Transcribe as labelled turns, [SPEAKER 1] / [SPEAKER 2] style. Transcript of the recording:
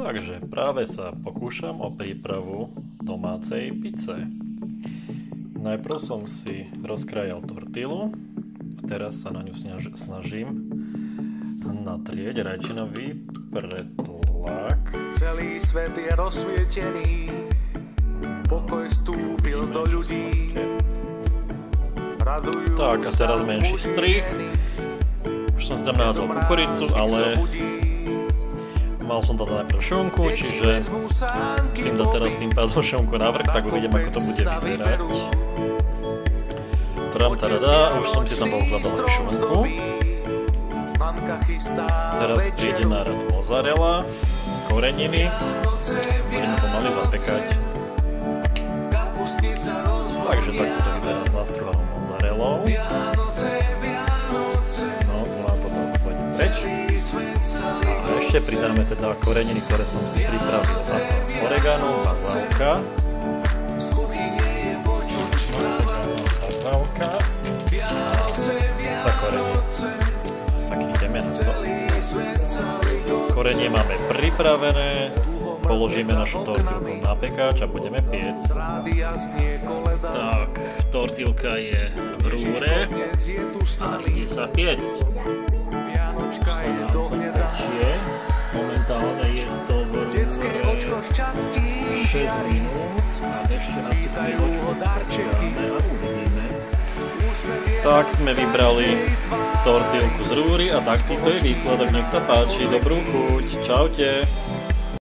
[SPEAKER 1] Takže práve sa pokúšam o prípravu domácej pice. Najprv som si rozkrájal tortilu, teraz sa na ňu snažím natrieť rajčinový pretlak.
[SPEAKER 2] Celý svet je rozsvietený, pokoj vstúpil do ľudí.
[SPEAKER 1] Tak a teraz menší strih. Už som si tam nahádzal kukuricu, ale mal som dať najprv šunku, čiže musím dať teraz tým pádom šunku na vrch, tak uvidím, ako to bude vyzerať. Tram-taradá, už som si tam poukladal šunku. Teraz príde na rad mozzarella, koreniny, budeme pomaly zapekať. Takže takto to vyzerá s nástruhanou mozzarellou. No, tu nám toto pôjde preč. A ešte pridáme teda koreniny, ktoré som si pripravil. Oregano, bazálka. Bazálka. A korenie. Tak ideme na to. Korenie máme pripravené. Položíme našu tortilku na pekáč a budeme piecť. Tak, tortilka je v rúre a ide sa piecť. Už sa nám to pečie. Momentálne je to v rúre 6 minút a ešte nasypíme počkáme a uvidíme. Tak sme vybrali tortilku z rúry a takto je výsledok. Nech sa páči, dobrú chuť. Čaute.